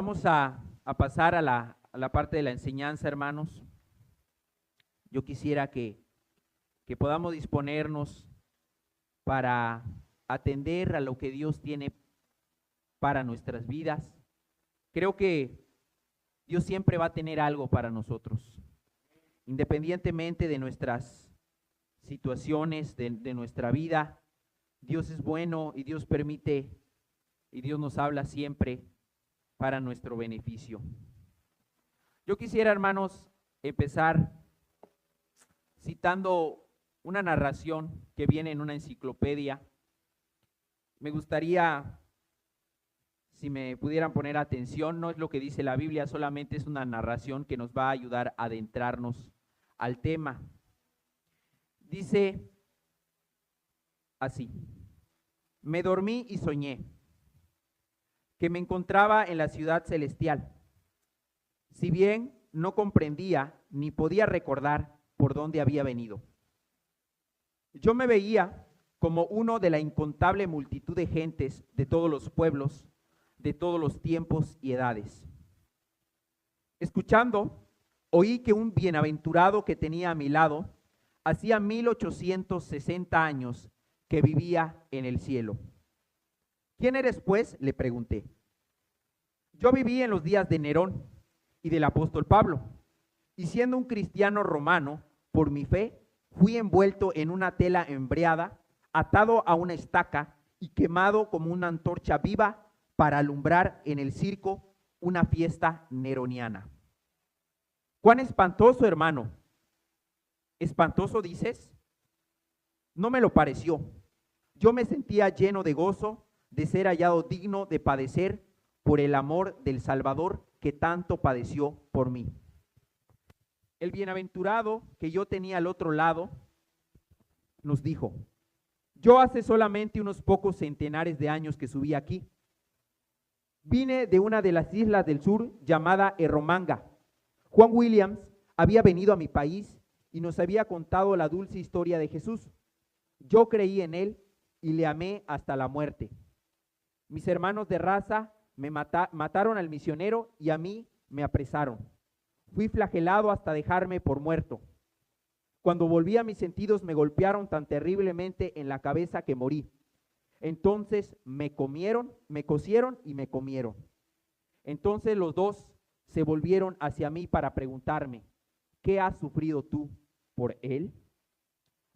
Vamos a pasar a la parte de la enseñanza, hermanos. Yo quisiera que podamos disponernos para atender a lo que Dios tiene para nuestras vidas. Creo que Dios siempre va a tener algo para nosotros, independientemente de nuestras situaciones, de nuestra vida. Dios es bueno y Dios permite y Dios nos habla siempre para nuestro beneficio. Yo quisiera, hermanos, empezar citando una narración que viene en una enciclopedia. Me gustaría, si me pudieran poner atención, no es lo que dice la Biblia, solamente es una narración que nos va a ayudar a adentrarnos al tema. Dice así: me dormí y soñé que me encontraba en la ciudad celestial. Si bien no comprendía ni podía recordar por dónde había venido, yo me veía como uno de la incontable multitud de gentes de todos los pueblos, de todos los tiempos y edades. Escuchando, oí que un bienaventurado que tenía a mi lado hacía 1860 años que vivía en el cielo. ¿Quién eres, pues?, le pregunté. Yo viví en los días de Nerón y del apóstol Pablo, y siendo un cristiano romano, por mi fe, fui envuelto en una tela embreada, atado a una estaca y quemado como una antorcha viva para alumbrar en el circo una fiesta neroniana. ¡Cuán espantoso, hermano! ¿Espantoso dices? No me lo pareció. Yo me sentía lleno de gozo de ser hallado digno de padecer por el amor del Salvador que tanto padeció por mí. El bienaventurado que yo tenía al otro lado nos dijo: yo hace solamente unos pocos centenares de años que subí aquí. Vine de una de las islas del sur llamada Erromanga. Juan Williams había venido a mi país y nos había contado la dulce historia de Jesús. Yo creí en él y le amé hasta la muerte. Mis hermanos de raza me mataron al misionero y a mí me apresaron. Fui flagelado hasta dejarme por muerto. Cuando volví a mis sentidos me golpearon tan terriblemente en la cabeza que morí. Entonces me cosieron y me comieron. Entonces los dos se volvieron hacia mí para preguntarme: ¿qué has sufrido tú por él?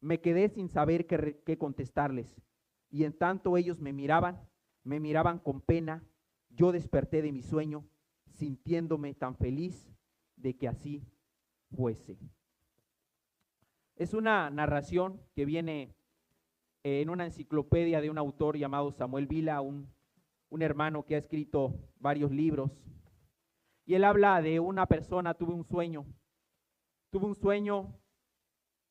Me quedé sin saber qué contestarles, y en tanto ellos me miraban con pena. Yo desperté de mi sueño, sintiéndome tan feliz de que así fuese. Es una narración que viene en una enciclopedia de un autor llamado Samuel Vila, un hermano que ha escrito varios libros. Y él habla de una persona, tuvo un sueño,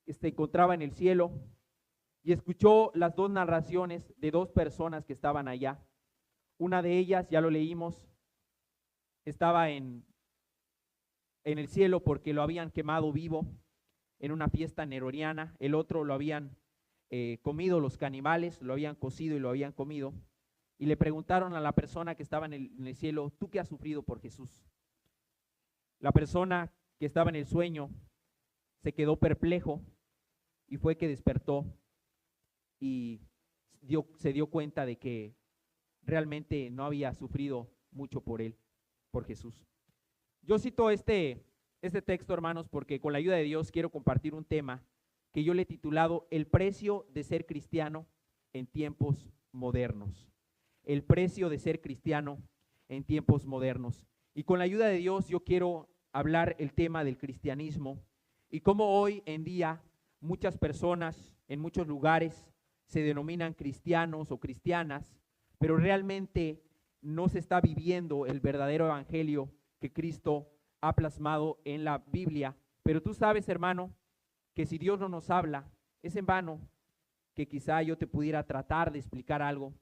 se encontraba en el cielo y escuchó las dos narraciones de dos personas que estaban allá. Una de ellas, ya lo leímos, estaba en el cielo porque lo habían quemado vivo en una fiesta neroniana. El otro lo habían comido los caníbales, lo habían cocido y lo habían comido. Y le preguntaron a la persona que estaba en el cielo: ¿tú qué has sufrido por Jesús? La persona que estaba en el sueño se quedó perplejo y fue que despertó y se dio cuenta de que realmente no había sufrido mucho por él, por Jesús. Yo cito este texto, hermanos, porque con la ayuda de Dios quiero compartir un tema que yo le he titulado El precio de ser cristiano en tiempos modernos. El precio de ser cristiano en tiempos modernos. Y con la ayuda de Dios yo quiero hablar el tema del cristianismo y cómo hoy en día muchas personas en muchos lugares se denominan cristianos o cristianas, pero realmente no se está viviendo el verdadero evangelio que Cristo ha plasmado en la Biblia. Pero tú sabes, hermano, que si Dios no nos habla, es en vano que quizá yo te pudiera tratar de explicar algo.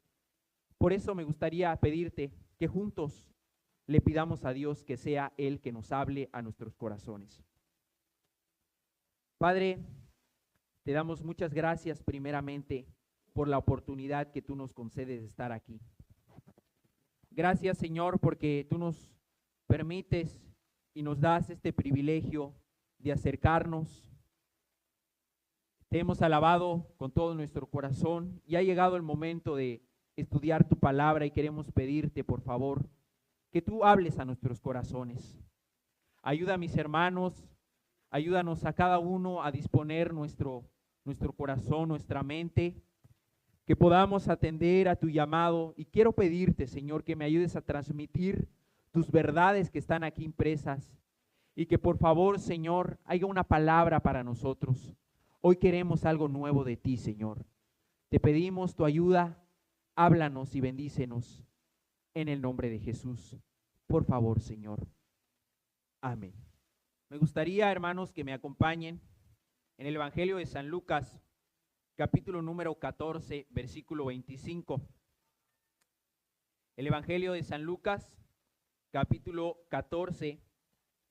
Por eso me gustaría pedirte que juntos le pidamos a Dios que sea Él que nos hable a nuestros corazones. Padre, te damos muchas gracias primeramente por la oportunidad que tú nos concedes de estar aquí. Gracias, Señor, porque tú nos permites y nos das este privilegio de acercarnos. Te hemos alabado con todo nuestro corazón y ha llegado el momento de estudiar tu palabra y queremos pedirte, por favor, que tú hables a nuestros corazones. Ayuda a mis hermanos, ayúdanos a cada uno a disponer nuestro corazón, nuestra mente, que podamos atender a tu llamado. Y quiero pedirte, Señor, que me ayudes a transmitir tus verdades que están aquí impresas y que por favor, Señor, haya una palabra para nosotros. Hoy queremos algo nuevo de ti, Señor. Te pedimos tu ayuda, háblanos y bendícenos en el nombre de Jesús. Por favor, Señor. Amén. Me gustaría, hermanos, que me acompañen en el Evangelio de San Lucas, capítulo número 14, versículo 25. El Evangelio de San Lucas, capítulo 14,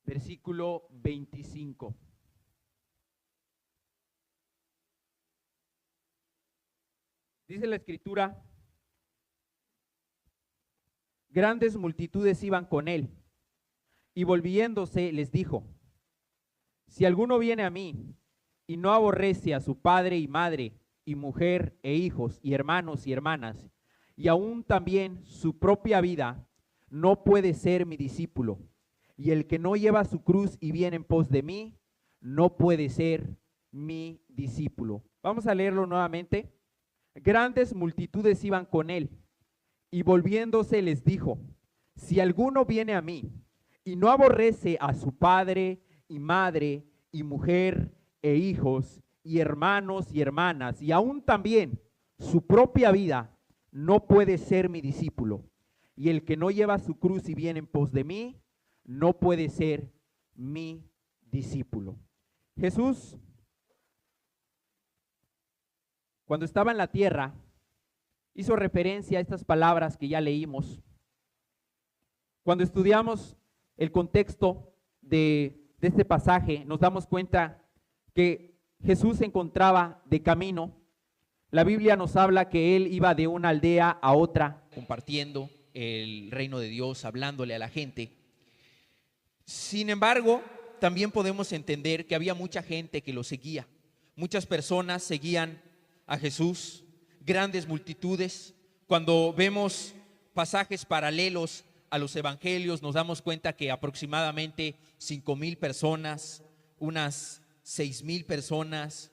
versículo 25. Dice la Escritura: grandes multitudes iban con él, y volviéndose les dijo: si alguno viene a mí y no aborrece a su padre y madre, y mujer e hijos, y hermanos y hermanas, y aún también su propia vida, no puede ser mi discípulo. Y el que no lleva su cruz y viene en pos de mí, no puede ser mi discípulo. Vamos a leerlo nuevamente. Grandes multitudes iban con él, y volviéndose les dijo: si alguno viene a mí y no aborrece a su padre y madre y mujer e hijos y hermanos y hermanas, y aún también su propia vida, no puede ser mi discípulo. Y el que no lleva su cruz y viene en pos de mí, no puede ser mi discípulo. Jesús, cuando estaba en la tierra, hizo referencia a estas palabras que ya leímos. Cuando estudiamos el contexto de este pasaje, nos damos cuenta que Jesús se encontraba de camino. La Biblia nos habla que él iba de una aldea a otra, compartiendo el reino de Dios, hablándole a la gente. Sin embargo, también podemos entender que había mucha gente que lo seguía. Muchas personas seguían a Jesús, grandes multitudes. Cuando vemos pasajes paralelos a los evangelios, nos damos cuenta que aproximadamente 5,000 personas, unas 6,000 personas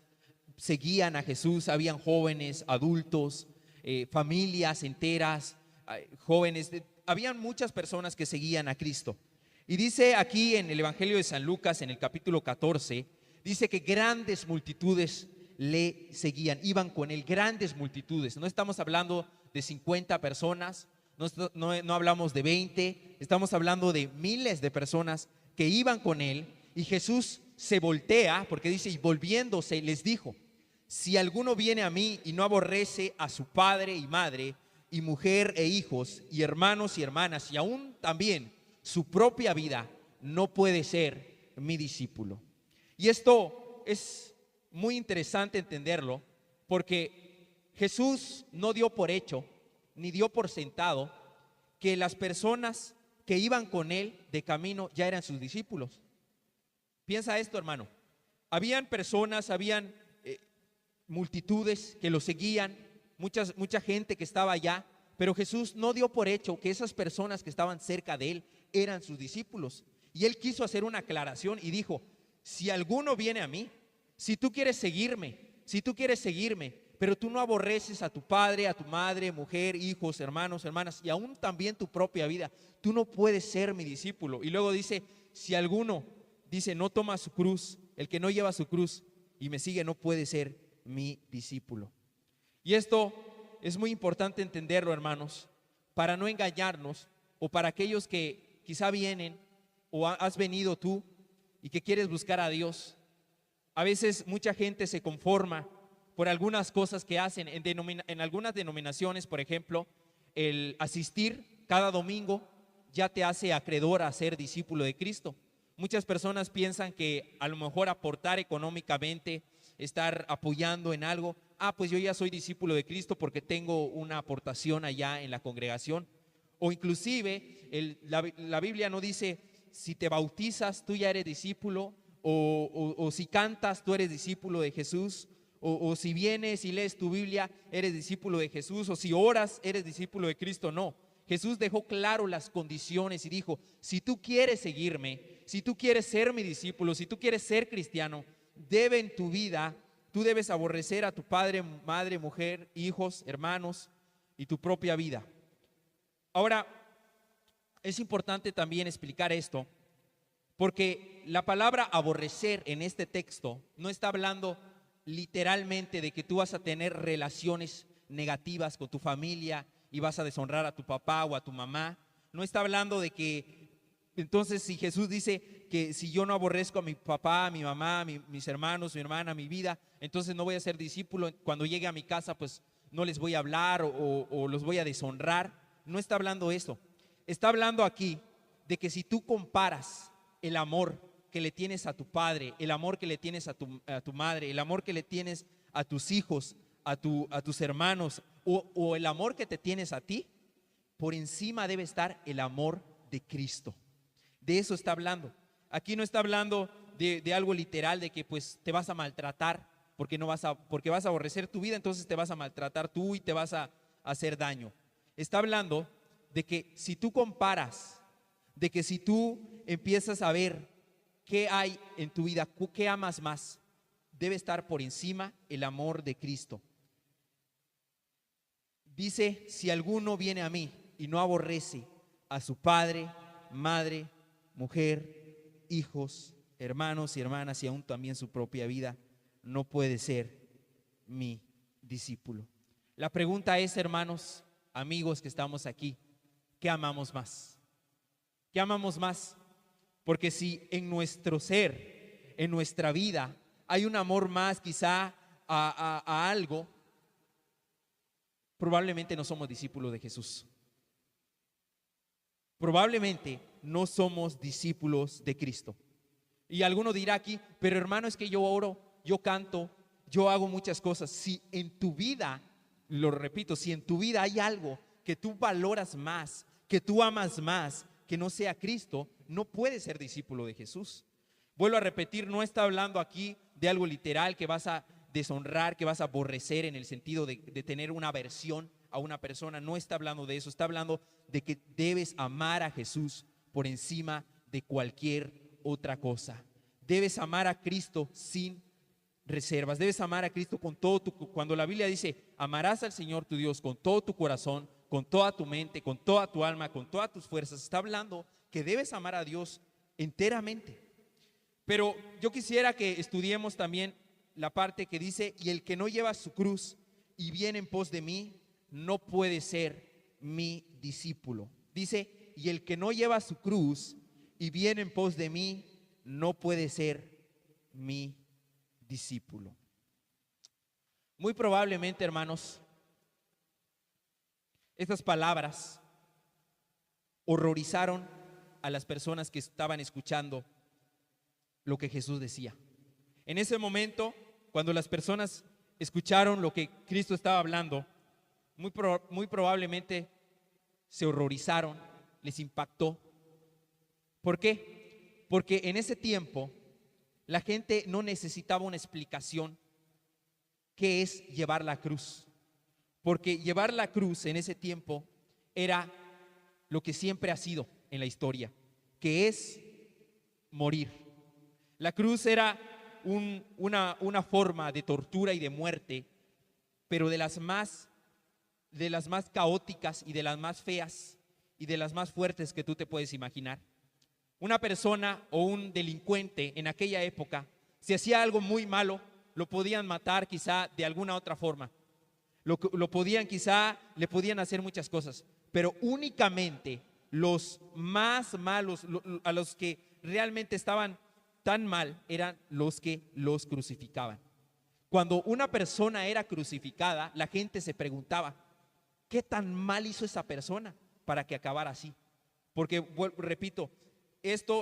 seguían a Jesús. Habían jóvenes, adultos, familias enteras, jóvenes, habían muchas personas que seguían a Cristo. Y dice aquí en el Evangelio de San Lucas, en el capítulo 14, dice que grandes multitudes le seguían, iban con él, grandes multitudes. No estamos hablando de 50 personas, no hablamos de 20, estamos hablando de miles de personas que iban con él. Y Jesús se voltea, porque dice, y volviéndose les dijo: si alguno viene a mí y no aborrece a su padre y madre, y mujer e hijos, y hermanos y hermanas, y aún también su propia vida, no puede ser mi discípulo. Y esto es muy interesante entenderlo, porque Jesús no dio por hecho, ni dio por sentado, que las personas que iban con él de camino ya eran sus discípulos. Piensa esto, hermano. Habían personas, habían multitudes que lo seguían, mucha gente que estaba allá, pero Jesús no dio por hecho que esas personas que estaban cerca de él eran sus discípulos. Y él quiso hacer una aclaración y dijo: si alguno viene a mí, si tú quieres seguirme, pero tú no aborreces a tu padre, a tu madre, mujer, hijos, hermanos, hermanas, y aún también tu propia vida, tú no puedes ser mi discípulo. Y luego dice: si alguno, dice, no toma su cruz, el que no lleva su cruz y me sigue, no puede ser mi discípulo. Y esto es muy importante entenderlo, hermanos, para no engañarnos, o para aquellos que quizá vienen o has venido tú y que quieres buscar a Dios. A veces mucha gente se conforma por algunas cosas que hacen en algunas denominaciones. Por ejemplo, el asistir cada domingo ya te hace acreedor a ser discípulo de Cristo. Muchas personas piensan que a lo mejor aportar económicamente, estar apoyando en algo, pues yo ya soy discípulo de Cristo porque tengo una aportación allá en la congregación. O inclusive la Biblia no dice, si te bautizas tú ya eres discípulo, o si cantas tú eres discípulo de Jesús, o si vienes y lees tu Biblia eres discípulo de Jesús, o si oras eres discípulo de Cristo. No, Jesús dejó claro las condiciones y dijo, si tú quieres seguirme, si tú quieres ser mi discípulo, si tú quieres ser cristiano, debe en tu vida, tú debes aborrecer a tu padre, madre, mujer, hijos, hermanos y tu propia vida. Ahora, es importante también explicar esto, porque la palabra aborrecer en este texto no está hablando literalmente de que tú vas a tener relaciones negativas con tu familia y vas a deshonrar a tu papá o a tu mamá. No está hablando de que, entonces, si Jesús dice que si yo no aborrezco a mi papá, a mi mamá, a mis hermanos, mi hermana, a mi vida, entonces no voy a ser discípulo. Cuando llegue a mi casa, pues no les voy a hablar o los voy a deshonrar. No está hablando eso. Está hablando aquí de que si tú comparas el amor que le tienes a tu padre, el amor que le tienes a tu madre, el amor que le tienes a tus hijos, a tus hermanos, o el amor que te tienes a ti, por encima debe estar el amor de Cristo. De eso está hablando. Aquí no está hablando de algo literal, de que pues te vas a maltratar porque vas a aborrecer tu vida, entonces te vas a maltratar tú y te vas a hacer daño. Está hablando de que si tú comparas, de que si tú empiezas a ver qué hay en tu vida, qué amas más, debe estar por encima el amor de Cristo. Dice, si alguno viene a mí y no aborrece a su padre, madre, mujer, hijos, hermanos y hermanas y aún también su propia vida, no puede ser mi discípulo. La pregunta es, hermanos, amigos que estamos aquí, ¿qué amamos más? ¿Qué amamos más? Porque si en nuestro ser, en nuestra vida, hay un amor más quizá a algo, probablemente no somos discípulos de Jesús. Probablemente no somos discípulos de Cristo. Y alguno dirá aquí, pero hermano, es que yo oro, yo canto, yo hago muchas cosas. Si en tu vida, lo repito, si en tu vida hay algo que tú valoras más, que tú amas más, que no sea Cristo, no puedes ser discípulo de Jesús. Vuelvo a repetir, no está hablando aquí de algo literal que vas a deshonrar, que vas a aborrecer en el sentido de tener una aversión a una persona. No está hablando de eso, está hablando de que debes amar a Jesús por encima de cualquier otra cosa. Debes amar a Cristo sin reservas, debes amar a Cristo con todo cuando la Biblia dice, amarás al Señor tu Dios con todo tu corazón, con toda tu mente, con toda tu alma, con todas tus fuerzas, está hablando que debes amar a Dios enteramente. Pero yo quisiera que estudiemos también la parte que dice, y el que no lleva su cruz y viene en pos de mí, no puede ser mi discípulo. Dice, y el que no lleva su cruz y viene en pos de mí, no puede ser mi discípulo. Muy probablemente, hermanos, estas palabras horrorizaron a las personas que estaban escuchando lo que Jesús decía. En ese momento, cuando las personas escucharon lo que Cristo estaba hablando, muy probablemente se horrorizaron, les impactó. ¿Por qué? Porque en ese tiempo la gente no necesitaba una explicación qué es llevar la cruz. Porque llevar la cruz en ese tiempo era lo que siempre ha sido en la historia, que es morir. La cruz era una forma de tortura y de muerte, pero de las más caóticas y de las más feas y de las más fuertes que tú te puedes imaginar. Una persona o un delincuente en aquella época, si hacía algo muy malo, lo podían matar quizá de alguna otra forma. Lo podían quizá, le podían hacer muchas cosas, pero únicamente los más malos, a los que realmente estaban tan mal, eran los que los crucificaban. Cuando una persona era crucificada, la gente se preguntaba, ¿qué tan mal hizo esa persona para que acabara así? Porque, repito,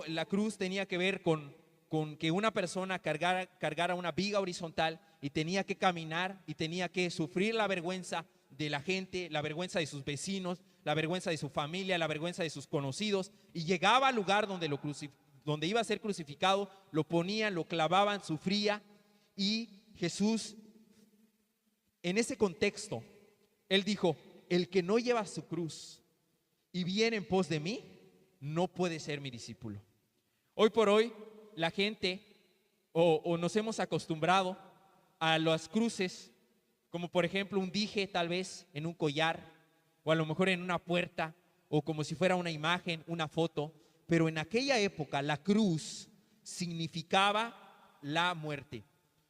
la cruz tenía que ver con que una persona cargara una viga horizontal y tenía que caminar y tenía que sufrir la vergüenza de la gente, la vergüenza de sus vecinos, la vergüenza de su familia, la vergüenza de sus conocidos, y llegaba al lugar donde iba a ser crucificado, lo ponían, lo clavaban, sufría, y Jesús, en ese contexto, él dijo: el que no lleva su cruz y viene en pos de mí, no puede ser mi discípulo. Hoy por hoy, la gente o nos hemos acostumbrado a las cruces, como por ejemplo un dije tal vez en un collar, o a lo mejor en una puerta, o como si fuera una imagen, una foto. Pero en aquella época la cruz significaba la muerte.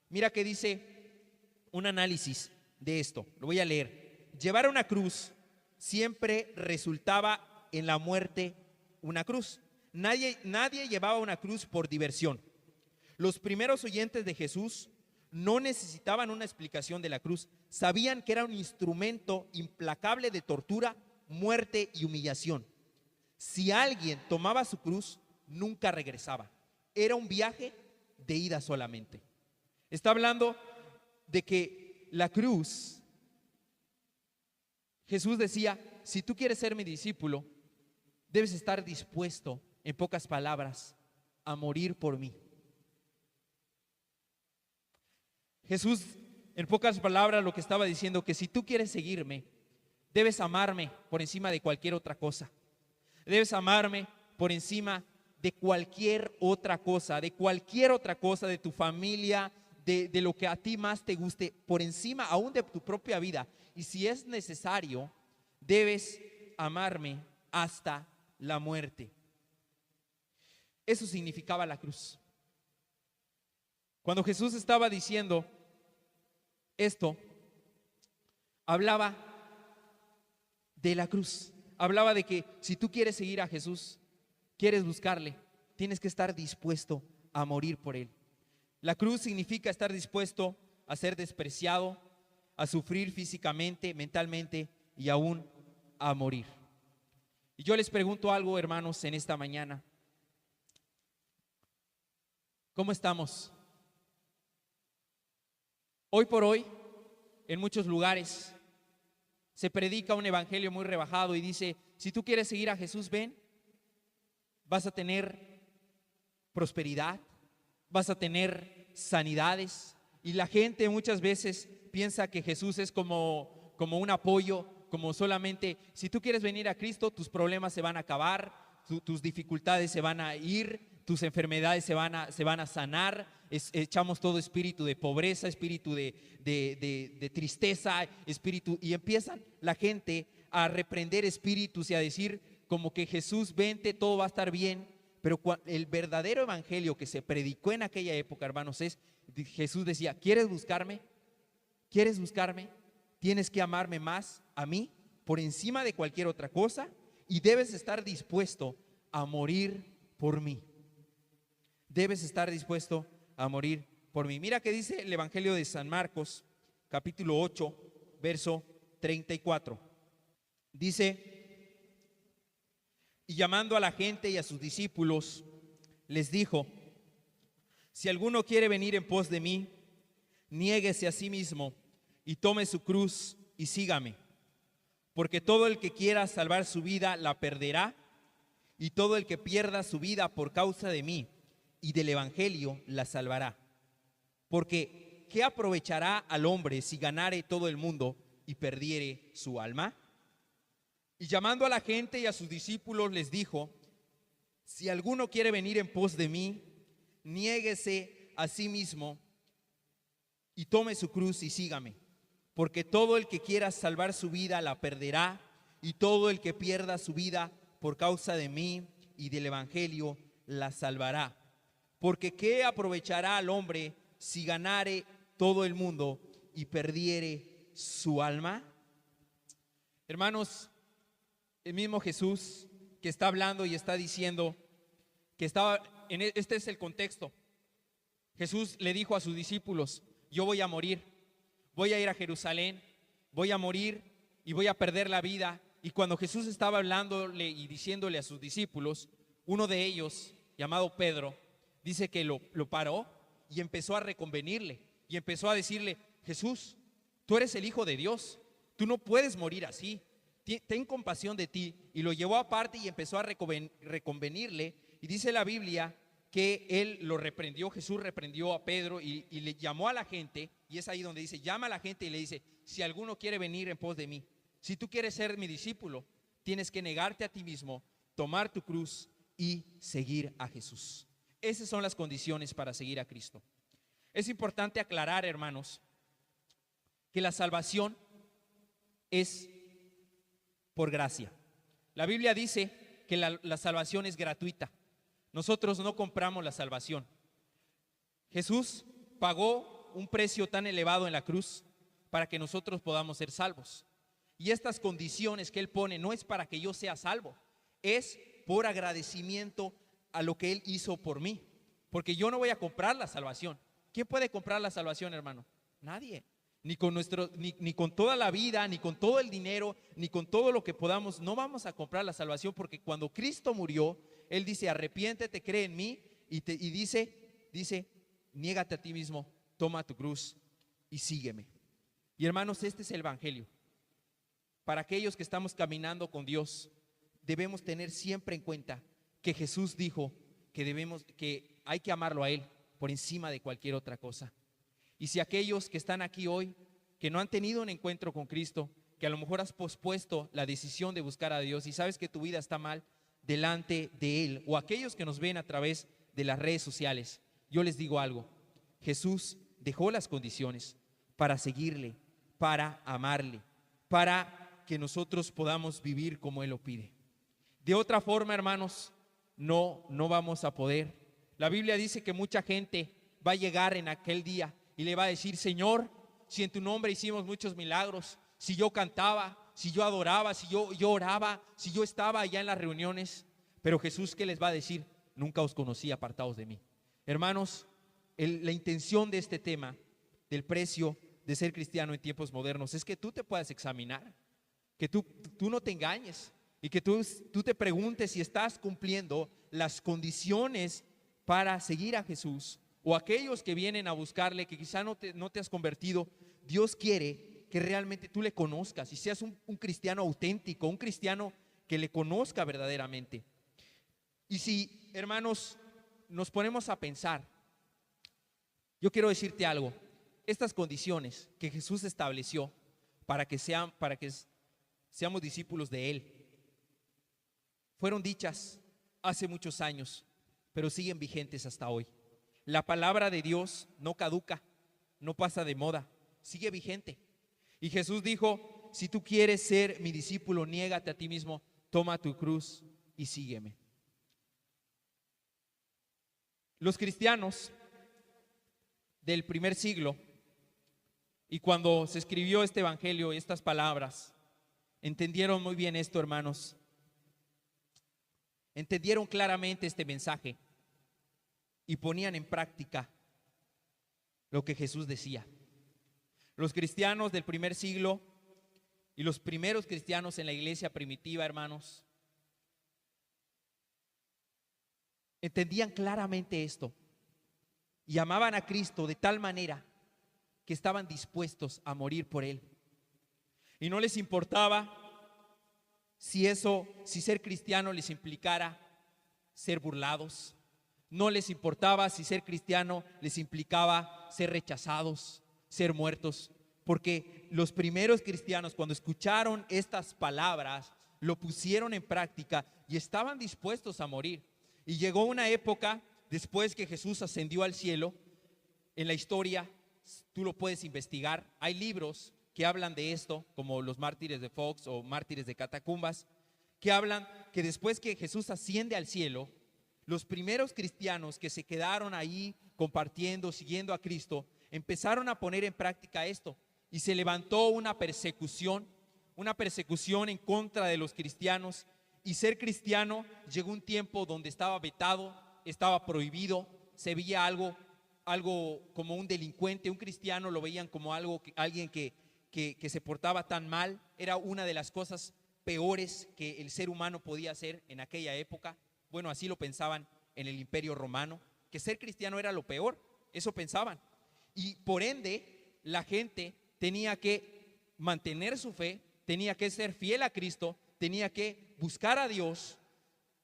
Mira que dice un análisis de esto, lo voy a leer. Llevar una cruz siempre resultaba en la muerte una cruz. Nadie llevaba una cruz por diversión. Los primeros oyentes de Jesús no necesitaban una explicación de la cruz. Sabían que era un instrumento implacable de tortura, muerte y humillación. Si alguien tomaba su cruz, nunca regresaba. Era un viaje de ida solamente. Está hablando de que la cruz, Jesús decía: si tú quieres ser mi discípulo, debes estar dispuesto, en pocas palabras, a morir por mí. Jesús, en pocas palabras, lo que estaba diciendo, que si tú quieres seguirme, debes amarme por encima de cualquier otra cosa. Debes amarme por encima de cualquier otra cosa, de tu familia, de lo que a ti más te guste, por encima aún de tu propia vida. Y si es necesario, debes amarme hasta la muerte. Eso significaba la cruz. Cuando Jesús estaba diciendo esto, hablaba de la cruz. Hablaba de que si tú quieres seguir a Jesús, quieres buscarle, tienes que estar dispuesto a morir por él. La cruz significa estar dispuesto a ser despreciado, a sufrir físicamente, mentalmente y aún a morir. Y yo les pregunto algo, hermanos, en esta mañana. ¿Cómo estamos? Hoy por hoy, en muchos lugares, se predica un evangelio muy rebajado y dice: si tú quieres seguir a Jesús, ven, vas a tener prosperidad, vas a tener sanidades. Y la gente muchas veces piensa que Jesús es como un apoyo, como solamente, si tú quieres venir a Cristo, tus problemas se van a acabar, tus dificultades se van a ir, tus enfermedades se van a sanar. Echamos todo espíritu de pobreza, espíritu de tristeza, espíritu, y empiezan la gente a reprender espíritus y a decir como que Jesús, vente, todo va a estar bien. Pero el verdadero evangelio que se predicó en aquella época, hermanos, es: Jesús decía: ¿quieres buscarme? ¿Quieres buscarme? Tienes que amarme más a mí por encima de cualquier otra cosa, y debes estar dispuesto a morir por mí. Debes estar dispuesto a morir por mí. Mira que dice el Evangelio de San Marcos, capítulo 8, verso 34. Dice: y llamando a la gente y a sus discípulos, les dijo: si alguno quiere venir en pos de mí, niéguese a sí mismo y tome su cruz y sígame. Porque todo el que quiera salvar su vida la perderá, y todo el que pierda su vida por causa de mí y del evangelio la salvará. Porque ¿qué aprovechará al hombre si ganare todo el mundo y perdiere su alma? Y llamando a la gente y a sus discípulos les dijo: si alguno quiere venir en pos de mí, niéguese a sí mismo y tome su cruz y sígame. Porque todo el que quiera salvar su vida la perderá, y todo el que pierda su vida por causa de mí y del evangelio la salvará. Porque ¿qué aprovechará al hombre si ganare todo el mundo y perdiere su alma? Hermanos, el mismo Jesús que está hablando y está diciendo que este es el contexto. Jesús le dijo a sus discípulos: yo voy a morir, voy a ir a Jerusalén, voy a morir y voy a perder la vida. Y cuando Jesús estaba hablándole y diciéndole a sus discípulos, uno de ellos, llamado Pedro, dice que lo paró y empezó a reconvenirle y empezó a decirle: Jesús, tú eres el Hijo de Dios, tú no puedes morir así. Ten compasión de ti. Y lo llevó aparte y empezó a reconvenirle. Y dice la Biblia que él lo reprendió, Jesús reprendió a Pedro y le llamó a la gente. Y es ahí donde dice, llama a la gente y le dice, si alguno quiere venir en pos de mí, si tú quieres ser mi discípulo, tienes que negarte a ti mismo, tomar tu cruz y seguir a Jesús. Esas son las condiciones para seguir a Cristo. Es importante aclarar, hermanos, que la salvación es por gracia. La Biblia dice que la salvación es gratuita. Nosotros no compramos la salvación. Jesús pagó un precio tan elevado en la cruz para que nosotros podamos ser salvos. Y estas condiciones que Él pone no es para que yo sea salvo, es por agradecimiento a lo que Él hizo por mí. Porque yo no voy a comprar la salvación. ¿Quién puede comprar la salvación, hermano? Nadie. Ni con toda la vida, ni con todo el dinero, ni con todo lo que podamos. No vamos a comprar la salvación, porque cuando Cristo murió, Él dice, arrepiéntete, cree en mí, y dice, niégate a ti mismo, toma tu cruz y sígueme. Y hermanos, este es el evangelio. Para aquellos que estamos caminando con Dios, debemos tener siempre en cuenta que Jesús dijo que hay que amarlo a Él por encima de cualquier otra cosa. Y si aquellos que están aquí hoy, que no han tenido un encuentro con Cristo, que a lo mejor has pospuesto la decisión de buscar a Dios y sabes que tu vida está mal delante de Él, o aquellos que nos ven a través de las redes sociales, yo les digo algo: Jesús dejó las condiciones para seguirle, para amarle, para que nosotros podamos vivir como Él lo pide. De otra forma, hermanos, no vamos a poder. La Biblia dice que mucha gente va a llegar en aquel día y le va a decir, Señor, si en tu nombre hicimos muchos milagros, si yo cantaba, si yo adoraba, si yo oraba, si yo estaba allá en las reuniones. Pero Jesús, ¿qué les va a decir? Nunca os conocí, apartados de mí. Hermanos, la intención de este tema, del precio de ser cristiano en tiempos modernos, es que tú te puedas examinar, que tú no te engañes y que tú te preguntes si estás cumpliendo las condiciones para seguir a Jesús. O aquellos que vienen a buscarle, que quizá no te has convertido. Dios quiere que realmente tú le conozcas y seas un cristiano auténtico, un cristiano que le conozca verdaderamente. Y si, hermanos, nos ponemos a pensar, yo quiero decirte algo: estas condiciones que Jesús estableció para que seamos discípulos de Él, fueron dichas hace muchos años, pero siguen vigentes hasta hoy. La palabra de Dios no caduca, no pasa de moda, sigue vigente. Y Jesús dijo, si tú quieres ser mi discípulo, niégate a ti mismo, toma tu cruz y sígueme. Los cristianos del primer siglo, y cuando se escribió este evangelio, estas palabras, entendieron muy bien esto, hermanos. Entendieron claramente este mensaje y ponían en práctica lo que Jesús decía. Los cristianos del primer siglo y los primeros cristianos en la iglesia primitiva, hermanos, entendían claramente esto y amaban a Cristo de tal manera que estaban dispuestos a morir por Él. Y no les importaba si ser cristiano les implicara ser burlados. No les importaba si ser cristiano les implicaba ser rechazados, ser muertos, porque los primeros cristianos, cuando escucharon estas palabras, lo pusieron en práctica y estaban dispuestos a morir. Y llegó una época, después que Jesús ascendió al cielo, en la historia, tú lo puedes investigar, hay libros que hablan de esto, como los mártires de Fox o mártires de catacumbas, que hablan que después que Jesús asciende al cielo, los primeros cristianos que se quedaron ahí compartiendo, siguiendo a Cristo, empezaron a poner en práctica esto y se levantó una persecución en contra de los cristianos, y ser cristiano llegó un tiempo donde estaba vetado, estaba prohibido, se veía algo como un delincuente. Un cristiano lo veían como alguien que se portaba tan mal. Era una de las cosas peores que el ser humano podía hacer en aquella época. Bueno, así lo pensaban en el Imperio Romano, que ser cristiano era lo peor, eso pensaban. Y por ende, la gente tenía que mantener su fe, tenía que ser fiel a Cristo, tenía que buscar a Dios,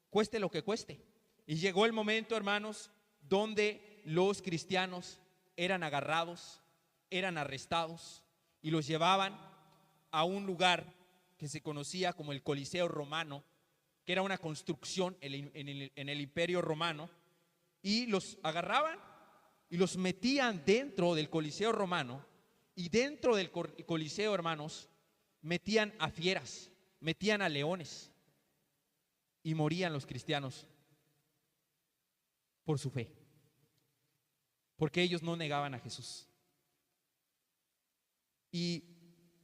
cueste lo que cueste. Y llegó el momento, hermanos, donde los cristianos eran agarrados, eran arrestados y los llevaban a un lugar que se conocía como el Coliseo Romano, que era una construcción en el Imperio Romano, y los agarraban y los metían dentro del Coliseo Romano, y dentro del Coliseo, hermanos, metían a fieras, metían a leones, y morían los cristianos por su fe, porque ellos no negaban a Jesús. Y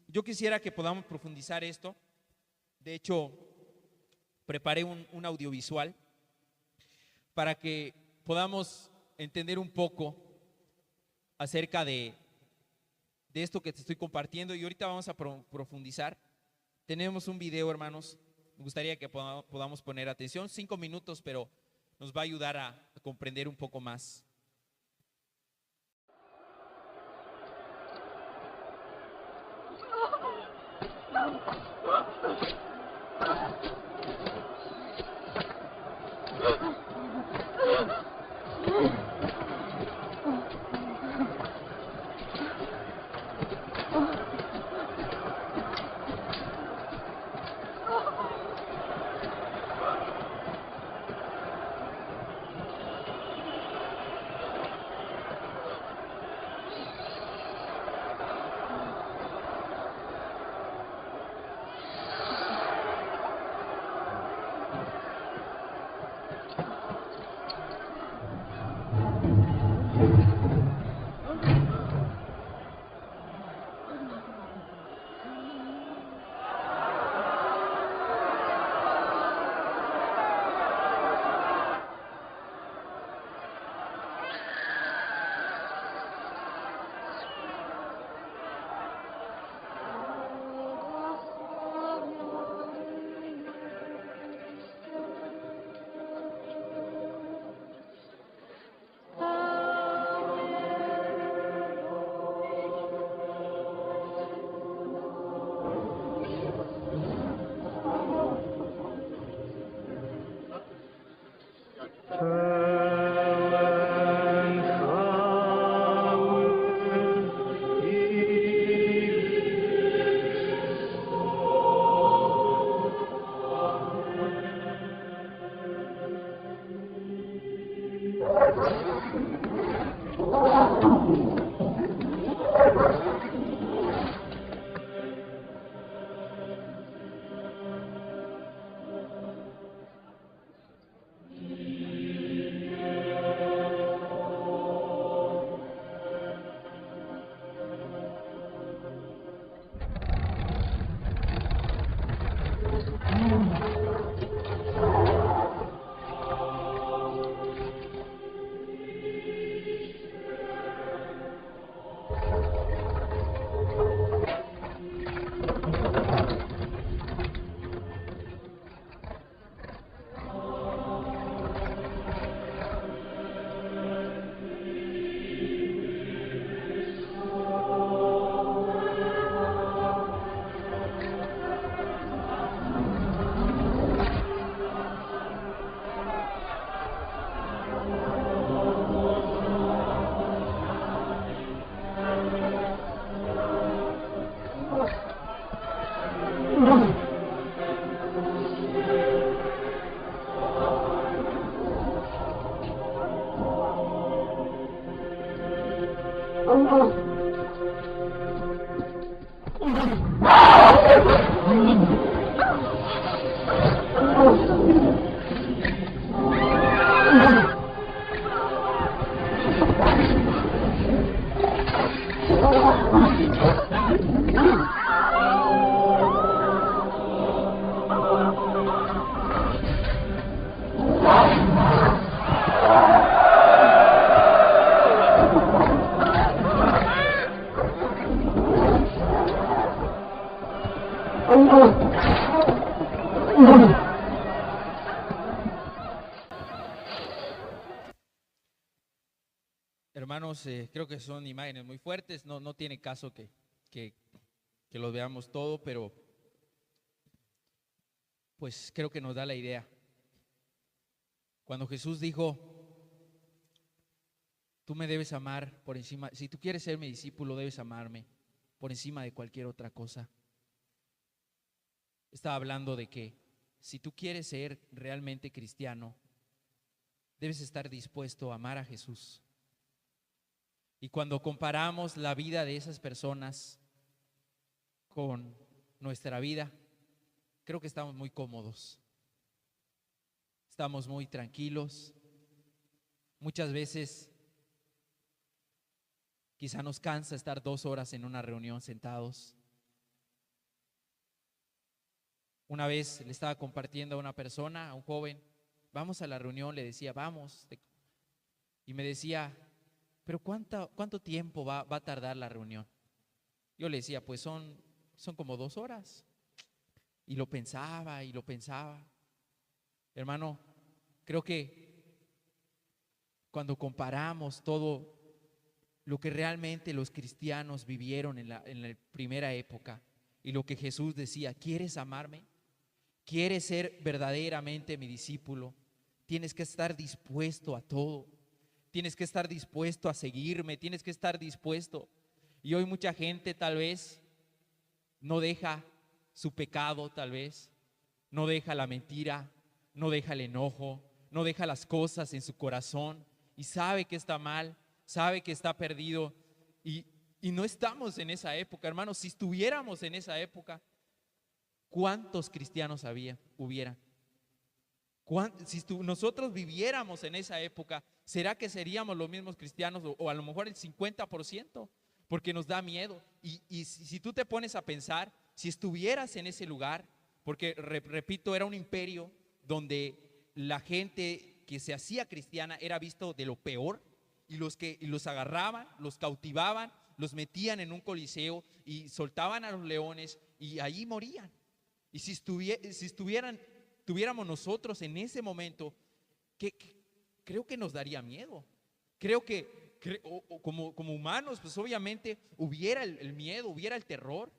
yo quisiera que podamos profundizar esto. De hecho, preparé un audiovisual para que podamos entender un poco acerca de esto que te estoy compartiendo, y ahorita vamos a profundizar. Tenemos un video, hermanos, me gustaría que podamos poner atención, 5 minutos, pero nos va a ayudar a comprender un poco más. Hermanos, creo que son imágenes muy fuertes, no tiene caso que que lo veamos todo, pero pues creo que nos da la idea. Cuando Jesús dijo, tú me debes amar por encima, si tú quieres ser mi discípulo, debes amarme por encima de cualquier otra cosa. Estaba hablando de que si tú quieres ser realmente cristiano, debes estar dispuesto a amar a Jesús. Y cuando comparamos la vida de esas personas con nuestra vida, creo que estamos muy cómodos, estamos muy tranquilos. Muchas veces quizá nos cansa estar 2 horas en una reunión sentados. Una vez le estaba compartiendo a una persona, a un joven, vamos a la reunión, le decía, vamos. Y me decía, pero ¿cuánto tiempo va a tardar la reunión? Yo le decía, pues son como 2 horas. Y lo pensaba y lo pensaba. Hermano, creo que cuando comparamos todo lo que realmente los cristianos vivieron en la primera época y lo que Jesús decía, ¿quieres amarme? ¿Quieres ser verdaderamente mi discípulo? Tienes que estar dispuesto a todo. Tienes que estar dispuesto a seguirme, tienes que estar dispuesto. Y hoy mucha gente tal vez no deja su pecado, tal vez no deja la mentira, no deja el enojo, no deja las cosas en su corazón y sabe que está mal, sabe que está perdido y no estamos en esa época, hermanos. Si estuviéramos en esa época, ¿cuántos cristianos hubiera? Si nosotros viviéramos en esa época, ¿será que seríamos los mismos cristianos o a lo mejor el 50%? Porque nos da miedo. Y si tú te pones a pensar, si estuvieras en ese lugar, porque repito, era un imperio donde la gente que se hacía cristiana era visto de lo peor, y los agarraban, los cautivaban, los metían en un coliseo y soltaban a los leones y allí morían. Y si tuviéramos nosotros en ese momento, creo que nos daría miedo. Creo que como humanos, pues obviamente hubiera el miedo, hubiera el terror.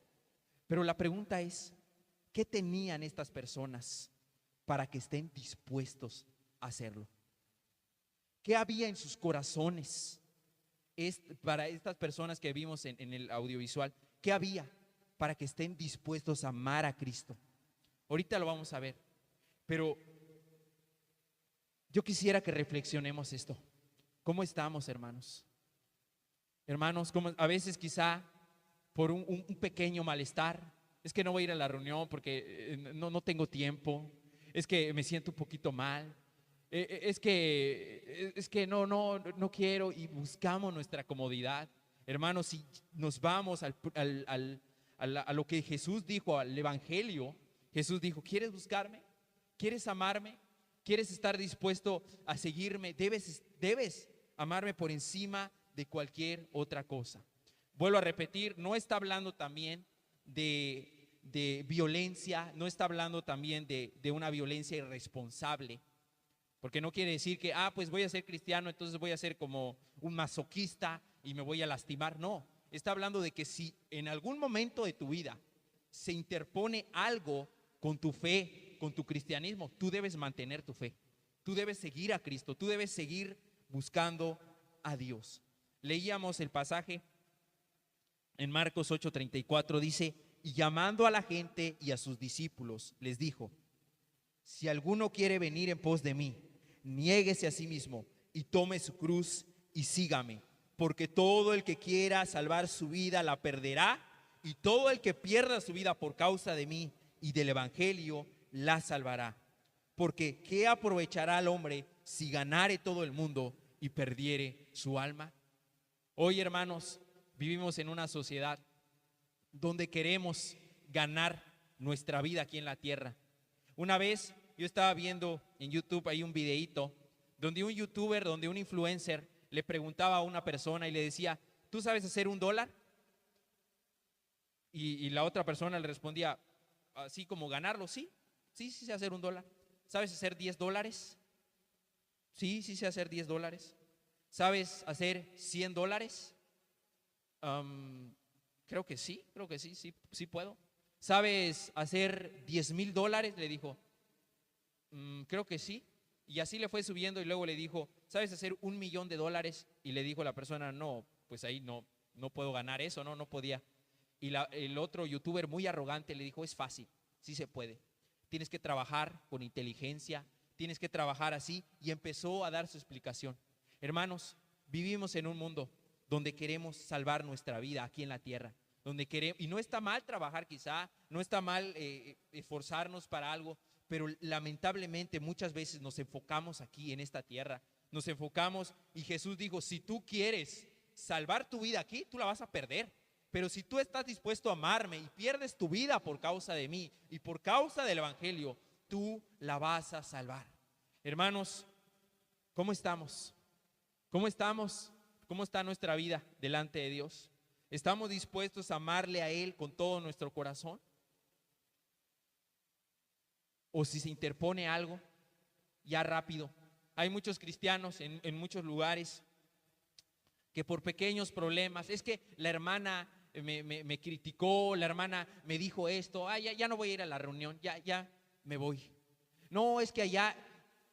Pero la pregunta es, ¿qué tenían estas personas para que estén dispuestos a hacerlo? ¿Qué había en sus corazones para estas personas que vimos en el audiovisual? ¿Qué había para que estén dispuestos a amar a Cristo? Ahorita lo vamos a ver, pero yo quisiera que reflexionemos esto. ¿Cómo estamos, hermanos? Hermanos, como a veces quizá por un pequeño malestar, es que no voy a ir a la reunión porque no tengo tiempo, es que me siento un poquito mal, es que no quiero, y buscamos nuestra comodidad. Hermanos, si nos vamos a lo que Jesús dijo, al Evangelio, Jesús dijo, ¿quieres buscarme? ¿Quieres amarme? ¿Quieres estar dispuesto a seguirme? Debes amarme por encima de cualquier otra cosa. Vuelvo a repetir, no está hablando también de violencia, no está hablando también de una violencia irresponsable, porque no quiere decir que, pues voy a ser cristiano, entonces voy a ser como un masoquista y me voy a lastimar. No, está hablando de que si en algún momento de tu vida se interpone algo con tu fe, con tu cristianismo, tú debes mantener tu fe, tú debes seguir a Cristo, tú debes seguir buscando a Dios. Leíamos el pasaje en Marcos 8:34, dice, y llamando a la gente y a sus discípulos, les dijo, si alguno quiere venir en pos de mí, niéguese a sí mismo y tome su cruz y sígame, porque todo el que quiera salvar su vida la perderá, y todo el que pierda su vida por causa de mí y del evangelio la salvará. Porque ¿qué aprovechará al hombre si ganare todo el mundo y perdiere su alma? Hoy, hermanos, vivimos en una sociedad donde queremos ganar nuestra vida aquí en la tierra. Una vez yo estaba viendo en YouTube ahí un videíto donde un influencer le preguntaba a una persona y le decía, ¿tú sabes hacer $1? Y la otra persona le respondía, así como ganarlo, sí sé hacer $1. ¿Sabes hacer $10? Sí sé hacer $10. ¿Sabes hacer $100? creo que sí, sí puedo. ¿Sabes hacer $10,000? Le dijo. Creo que sí. Y así le fue subiendo y luego le dijo, ¿sabes hacer $1,000,000? Y le dijo la persona, no, pues ahí no puedo ganar eso, no podía. Y el otro youtuber muy arrogante le dijo, es fácil, sí se puede. Tienes que trabajar con inteligencia, tienes que trabajar así. Y empezó a dar su explicación. Hermanos, vivimos en un mundo donde queremos salvar nuestra vida aquí en la tierra. Donde queremos, y no está mal trabajar quizá, no está mal esforzarnos para algo, pero lamentablemente muchas veces nos enfocamos aquí en esta tierra, nos enfocamos y Jesús dijo, si tú quieres salvar tu vida aquí, tú la vas a perder, pero si tú estás dispuesto a amarme y pierdes tu vida por causa de mí y por causa del evangelio, tú la vas a salvar. Hermanos, ¿cómo estamos? ¿Cómo estamos? ¿Cómo está nuestra vida delante de Dios? ¿Estamos dispuestos a amarle a Él con todo nuestro corazón? O si se interpone algo, ya rápido. Hay muchos cristianos en muchos lugares que por pequeños problemas, es que la hermana me criticó, la hermana me dijo esto, ya no voy a ir a la reunión, ya me voy. No, es que allá,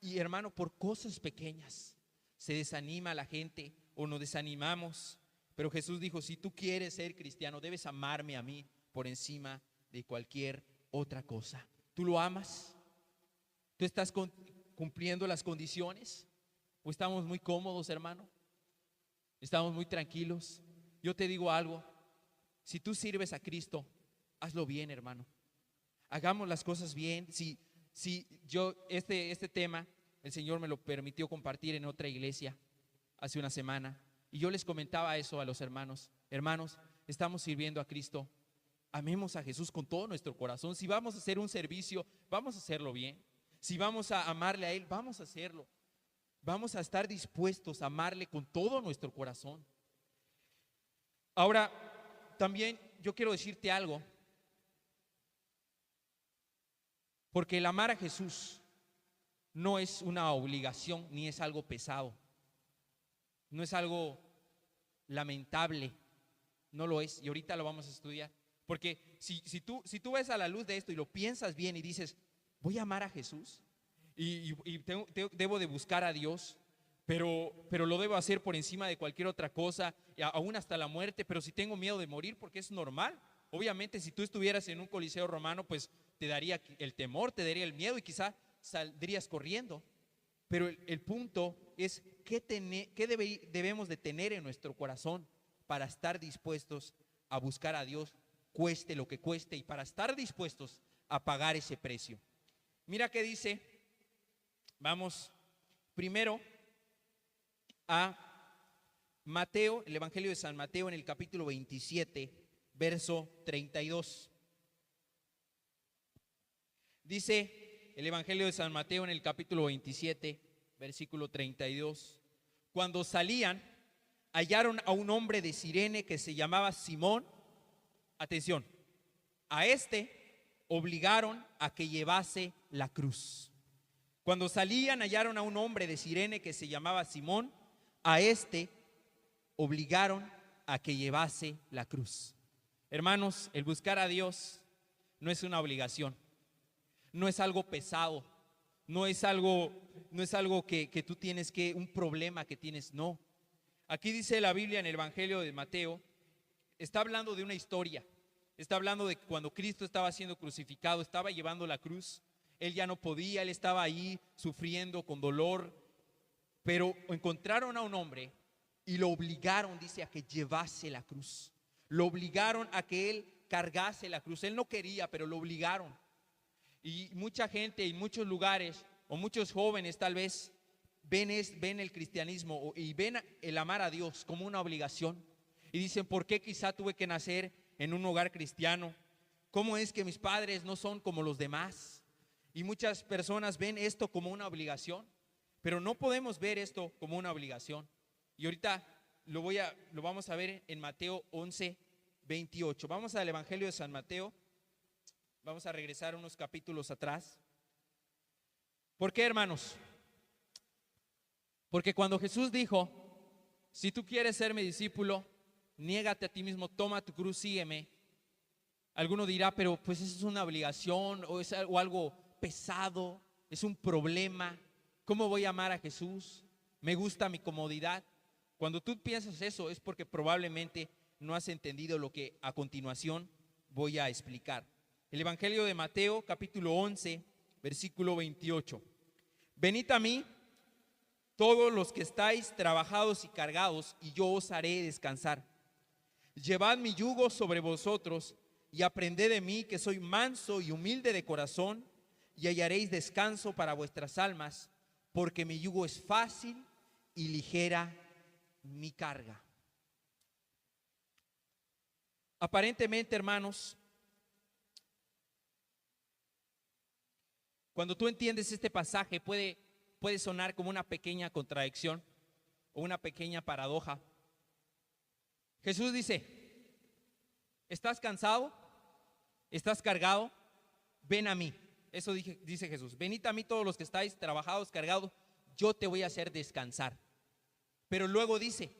y hermano, por cosas pequeñas se desanima la gente o nos desanimamos. Pero Jesús dijo, si tú quieres ser cristiano, debes amarme a mí por encima de cualquier otra cosa. ¿Tú lo amas? ¿Tú estás cumpliendo las condiciones? ¿O estamos muy cómodos, hermano? ¿Estamos muy tranquilos? Yo te digo algo, si tú sirves a Cristo, hazlo bien, hermano. Hagamos las cosas bien. Si yo, este tema, el Señor me lo permitió compartir en otra iglesia hace una semana. Y yo les comentaba eso a los hermanos. Hermanos, estamos sirviendo a Cristo. Amemos a Jesús con todo nuestro corazón. Si vamos a hacer un servicio, vamos a hacerlo bien. Si vamos a amarle a Él, vamos a hacerlo. Vamos a estar dispuestos a amarle con todo nuestro corazón. Ahora, también yo quiero decirte algo. Porque el amar a Jesús no es una obligación ni es algo pesado. No es algo lamentable, no lo es. Y ahorita lo vamos a estudiar. Porque si tú ves a la luz de esto y lo piensas bien y dices, voy a amar a Jesús y debo de buscar a Dios, pero lo debo hacer por encima de cualquier otra cosa, aún hasta la muerte, pero si tengo miedo de morir, porque es normal. Obviamente, si tú estuvieras en un coliseo romano, pues te daría el temor, te daría el miedo y quizá saldrías corriendo. Pero el punto es qué debemos de tener en nuestro corazón para estar dispuestos a buscar a Dios, cueste lo que cueste, y para estar dispuestos a pagar ese precio. Mira qué dice, vamos primero a Mateo, el Evangelio de San Mateo en el capítulo 27, verso 32. Dice el Evangelio de San Mateo en el capítulo 27, versículo 32. Cuando salían, hallaron a un hombre de Cirene que se llamaba Simón. Atención, a este obligaron a que llevase la cruz. Cuando salían, hallaron a un hombre de Cirene que se llamaba Simón. A este obligaron a que llevase la cruz. Hermanos, el buscar a Dios no es una obligación. No es algo pesado, no es algo que tú tienes un problema que tienes, no. Aquí dice la Biblia en el Evangelio de Mateo, está hablando de una historia, está hablando de cuando Cristo estaba siendo crucificado, estaba llevando la cruz, Él ya no podía, Él estaba ahí sufriendo con dolor, pero encontraron a un hombre y lo obligaron, dice, a que llevase la cruz, lo obligaron a que Él cargase la cruz, Él no quería, pero lo obligaron. Y mucha gente en muchos lugares, o muchos jóvenes tal vez, ven el cristianismo y ven el amar a Dios como una obligación. Y dicen, ¿por qué quizá tuve que nacer en un hogar cristiano? ¿Cómo es que mis padres no son como los demás? Y muchas personas ven esto como una obligación, pero no podemos ver esto como una obligación. Y ahorita lo vamos a ver en Mateo 11, 28. Vamos al Evangelio de San Mateo. Vamos a regresar unos capítulos atrás. ¿Por qué, hermanos? Porque cuando Jesús dijo, si tú quieres ser mi discípulo, niégate a ti mismo, toma tu cruz, sígueme. Alguno dirá, pero pues eso es una obligación o es algo pesado, es un problema. ¿Cómo voy a amar a Jesús? Me gusta mi comodidad. Cuando tú piensas eso es porque probablemente no has entendido lo que a continuación voy a explicar. El Evangelio de Mateo, capítulo 11, versículo 28. Venid a mí, todos los que estáis trabajados y cargados, y yo os haré descansar. Llevad mi yugo sobre vosotros y aprended de mí, que soy manso y humilde de corazón, y hallaréis descanso para vuestras almas, porque mi yugo es fácil y ligera mi carga. Aparentemente, hermanos, cuando tú entiendes este pasaje puede sonar como una pequeña contradicción o una pequeña paradoja. Jesús dice, ¿estás cansado? ¿Estás cargado? Ven a mí. Eso dice Jesús. Venid a mí todos los que estáis trabajados, cargados, yo te voy a hacer descansar. Pero luego dice,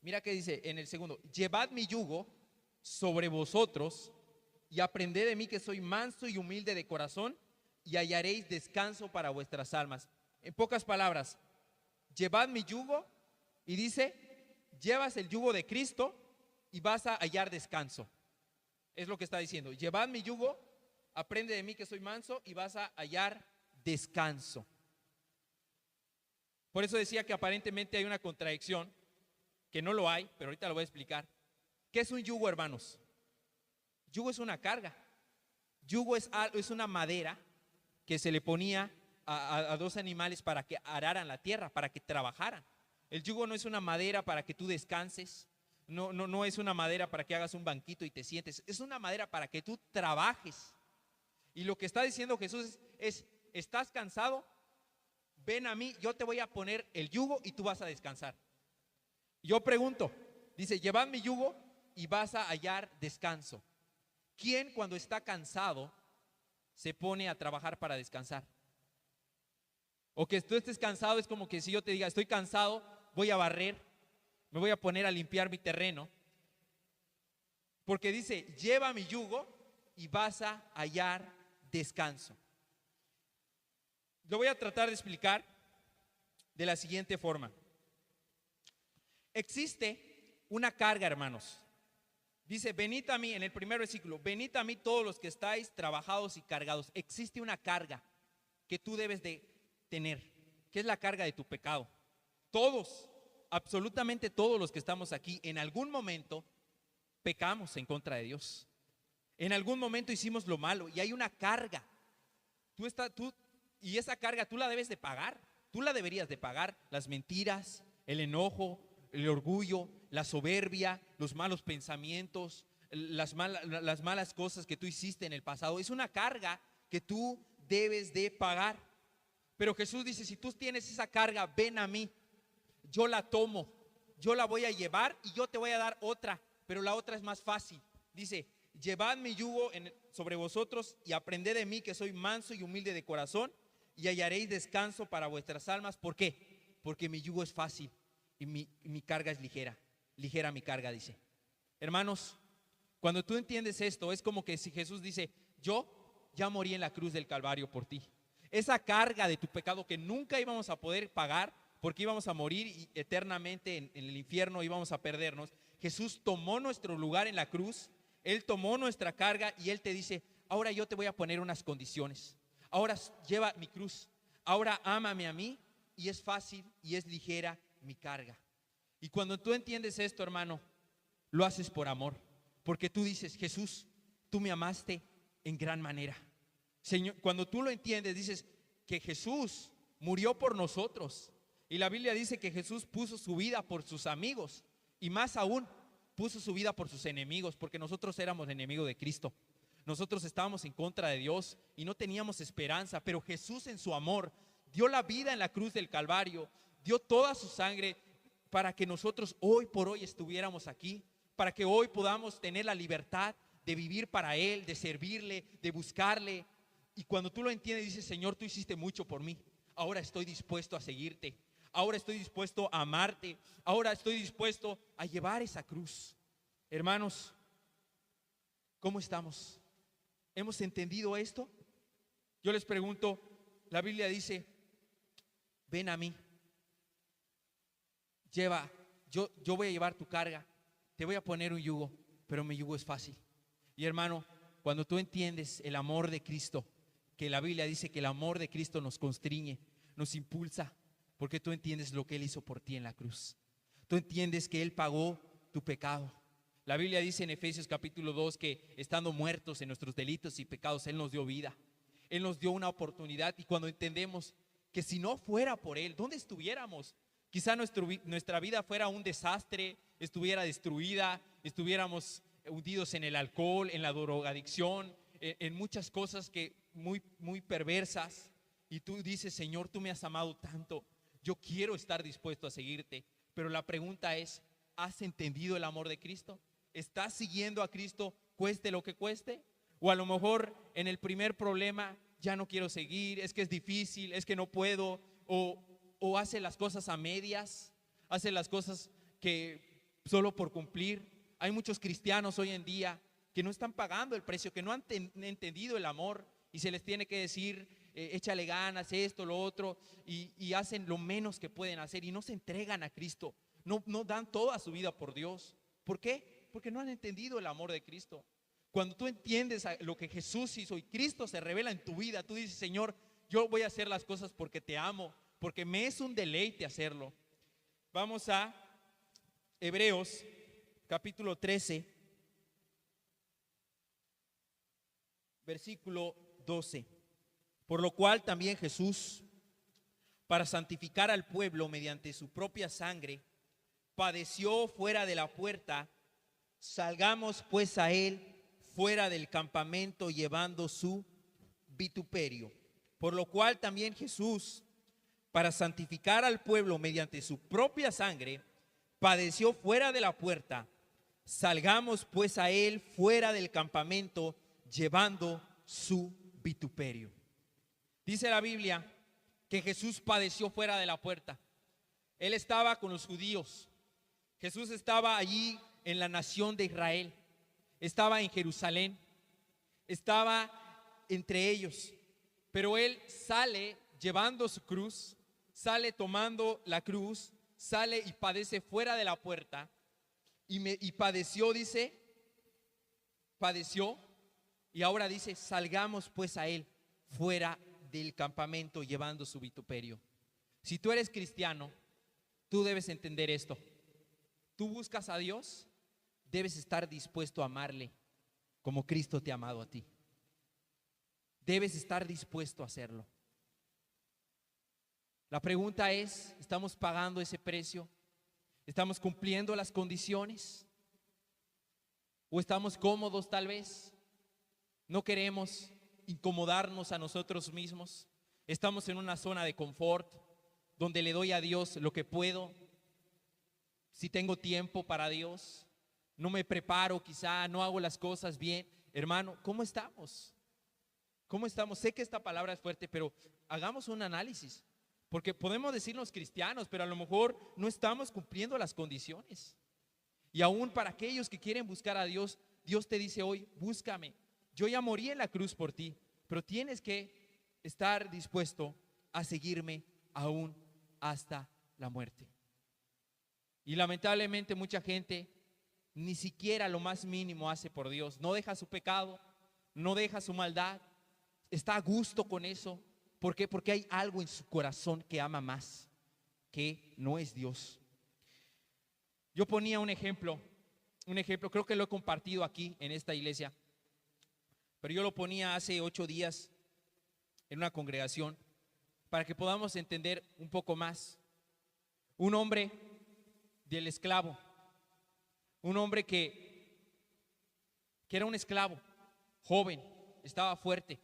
mira que dice en el segundo, llevad mi yugo sobre vosotros y aprended de mí, que soy manso y humilde de corazón, y hallaréis descanso para vuestras almas. En pocas palabras, llevad mi yugo, y dice, llevas el yugo de Cristo y vas a hallar descanso. Es lo que está diciendo. Llevad mi yugo, aprende de mí, que soy manso, y vas a hallar descanso. Por eso decía que aparentemente hay una contradicción, que no lo hay, pero ahorita lo voy a explicar. ¿Qué es un yugo, hermanos? Yugo es una carga. Yugo es una madera que se le ponía a dos animales para que araran la tierra, para que trabajaran. El yugo no es una madera para que tú descanses, no es una madera para que hagas un banquito y te sientes, es una madera para que tú trabajes. Y lo que está diciendo Jesús es, ¿estás cansado? Ven a mí, yo te voy a poner el yugo y tú vas a descansar. Yo pregunto, dice, llevad mi yugo y vas a hallar descanso. ¿Quién cuando está cansado se pone a trabajar para descansar? O que tú estés cansado es como que si yo te diga, estoy cansado, voy a barrer, me voy a poner a limpiar mi terreno. Porque dice, lleva mi yugo y vas a hallar descanso. Lo voy a tratar de explicar de la siguiente forma. Existe una carga, hermanos. Dice, venid a mí, en el primer versículo, venid a mí todos los que estáis trabajados y cargados. Existe una carga que tú debes de tener, que es la carga de tu pecado. Todos, absolutamente todos los que estamos aquí, en algún momento pecamos en contra de Dios. En algún momento hicimos lo malo y hay una carga. Y esa carga tú la debes de pagar. Tú la deberías de pagar. Las mentiras, el enojo, el orgullo, la soberbia, los malos pensamientos, las malas cosas que tú hiciste en el pasado. Es una carga que tú debes de pagar. Pero Jesús dice, si tú tienes esa carga, ven a mí. Yo la tomo, yo la voy a llevar y yo te voy a dar otra, pero la otra es más fácil. Dice, llevad mi yugo sobre vosotros y aprended de mí, que soy manso y humilde de corazón, y hallaréis descanso para vuestras almas. ¿Por qué? Porque mi yugo es fácil y mi carga es ligera. Ligera mi carga, dice. Hermanos, cuando tú entiendes esto, es como que si Jesús dice, yo ya morí en la cruz del Calvario por ti. Esa carga de tu pecado que nunca íbamos a poder pagar, porque íbamos a morir eternamente en el infierno, íbamos a perdernos. Jesús tomó nuestro lugar en la cruz, Él tomó nuestra carga y Él te dice, ahora yo te voy a poner unas condiciones. Ahora lleva mi cruz, ahora ámame a mí y es fácil y es ligera mi carga. Y cuando tú entiendes esto, hermano, lo haces por amor, porque tú dices, Jesús, tú me amaste en gran manera. Señor, cuando tú lo entiendes, dices que Jesús murió por nosotros. Y la Biblia dice que Jesús puso su vida por sus amigos y más aún puso su vida por sus enemigos, porque nosotros éramos enemigos de Cristo. Nosotros estábamos en contra de Dios y no teníamos esperanza, pero Jesús en su amor dio la vida en la cruz del Calvario, dio toda su sangre para que nosotros hoy por hoy estuviéramos aquí, para que hoy podamos tener la libertad de vivir para Él, de servirle, de buscarle. Y cuando tú lo entiendes, dices, Señor, tú hiciste mucho por mí, ahora estoy dispuesto a seguirte. ahora estoy dispuesto a amarte, ahora estoy dispuesto a llevar esa cruz. Hermanos, ¿cómo estamos? ¿Hemos entendido esto? Yo les pregunto, la Biblia dice, ven a mí, yo voy a llevar tu carga, te voy a poner un yugo, pero mi yugo es fácil. Y hermano, cuando tú entiendes el amor de Cristo, que la Biblia dice que el amor de Cristo nos constriñe, nos impulsa, porque tú entiendes lo que Él hizo por ti en la cruz. Tú entiendes que Él pagó tu pecado. La Biblia dice en Efesios capítulo 2 que estando muertos en nuestros delitos y pecados, Él nos dio vida. Él nos dio una oportunidad, y cuando entendemos que si no fuera por Él, ¿dónde estuviéramos? Quizá nuestra vida fuera un desastre, estuviera destruida, estuviéramos hundidos en el alcohol, en la drogadicción, en muchas cosas que muy perversas. Y tú dices, Señor, tú me has amado tanto, yo quiero estar dispuesto a seguirte. Pero la pregunta es, ¿has entendido el amor de Cristo? ¿Estás siguiendo a Cristo cueste lo que cueste? O a lo mejor en el primer problema ya no quiero seguir, es que es difícil, es que no puedo, o hace las cosas a medias, hace las cosas que solo por cumplir. Hay muchos cristianos hoy en día que no están pagando el precio, que no han entendido el amor, y se les tiene que decir, échale ganas, esto, lo otro, y hacen lo menos que pueden hacer y no se entregan a Cristo, no dan toda su vida por Dios. ¿Por qué? Porque no han entendido el amor de Cristo. Cuando tú entiendes lo que Jesús hizo y Cristo se revela en tu vida, tú dices, Señor, yo voy a hacer las cosas porque te amo, porque me es un deleite hacerlo. Vamos a Hebreos capítulo 13, versículo 12. Por lo cual también Jesús, para santificar al pueblo mediante su propia sangre, padeció fuera de la puerta. Salgamos pues a él fuera del campamento llevando su vituperio. Por lo cual también Jesús, para santificar al pueblo mediante su propia sangre, padeció fuera de la puerta. Salgamos pues a él fuera del campamento llevando su vituperio. Dice la Biblia que Jesús padeció fuera de la puerta. Él estaba con los judíos. Jesús estaba allí en la nación de Israel. Estaba en Jerusalén. Estaba entre ellos. Pero Él sale llevando su cruz, sale tomando la cruz, sale y padece fuera de la puerta. Y padeció, dice, padeció. Y ahora dice, salgamos pues a Él fuera del campamento llevando su vituperio. Si tú eres cristiano, tú debes entender esto. Tú buscas a Dios, debes estar dispuesto a amarle como Cristo te ha amado a ti. Debes estar dispuesto a hacerlo. La pregunta es, ¿estamos pagando ese precio? ¿Estamos cumpliendo las condiciones? ¿O estamos cómodos tal vez? ¿No queremos incomodarnos a nosotros mismos? Estamos en una zona de confort donde le doy a Dios lo que puedo. Si tengo tiempo para Dios, no me preparo, quizá no hago las cosas bien. Hermano, ¿cómo estamos? ¿Cómo estamos? Sé que esta palabra es fuerte, pero hagamos un análisis, porque podemos decirnos cristianos, pero a lo mejor no estamos cumpliendo las condiciones. Y aún para aquellos que quieren buscar a Dios, Dios te dice hoy, búscame. Yo ya morí en la cruz por ti, pero tienes que estar dispuesto a seguirme aún hasta la muerte. Y lamentablemente mucha gente ni siquiera lo más mínimo hace por Dios. No deja su pecado, no deja su maldad, está a gusto con eso. ¿Por qué? Porque hay algo en su corazón que ama más, que no es Dios. Yo ponía un ejemplo, creo que lo he compartido aquí en esta iglesia, pero yo lo ponía hace 8 días en una congregación para que podamos entender un poco más. Un hombre del esclavo, un hombre que era un esclavo, joven, estaba fuerte,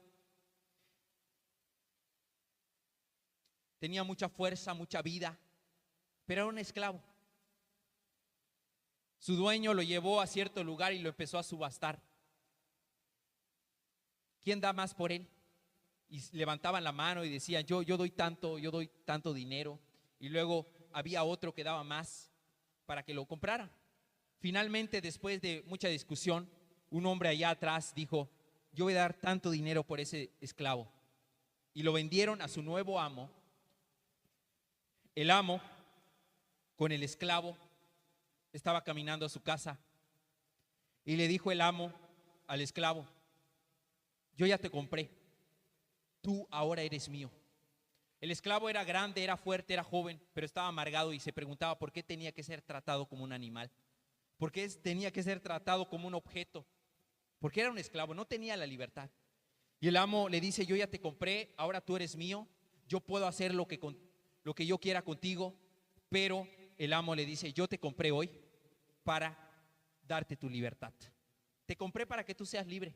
tenía mucha fuerza, mucha vida, pero era un esclavo. Su dueño lo llevó a cierto lugar y lo empezó a subastar. ¿Quién da más por él? Y levantaban la mano y decían, yo doy tanto dinero. y luego había otro que daba más para que lo comprara. Finalmente, después de mucha discusión, un hombre allá atrás dijo: yo voy a dar tanto dinero por ese esclavo. Y lo vendieron a su nuevo amo. El amo, con el esclavo, estaba caminando a su casa y le dijo el amo al esclavo: yo ya te compré, tú ahora eres mío. El esclavo era grande, era fuerte, era joven, pero estaba amargado y se preguntaba por qué tenía que ser tratado como un animal, por qué tenía que ser tratado como un objeto, porque era un esclavo, no tenía la libertad. Y el amo le dice: yo ya te compré, ahora tú eres mío, yo puedo hacer lo que yo quiera contigo. Pero el amo le dice: yo te compré hoy para darte tu libertad, te compré para que tú seas libre.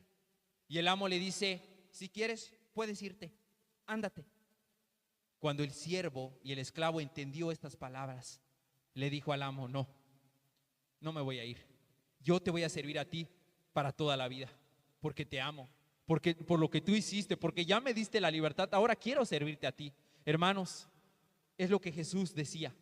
Y el amo le dice: si quieres, puedes irte, ándate. Cuando el siervo y el esclavo entendió estas palabras, le dijo al amo: no, no me voy a ir, yo te voy a servir a ti para toda la vida, porque te amo, porque por lo que tú hiciste, porque ya me diste la libertad, ahora quiero servirte a ti. Hermanos, es lo que Jesús decía,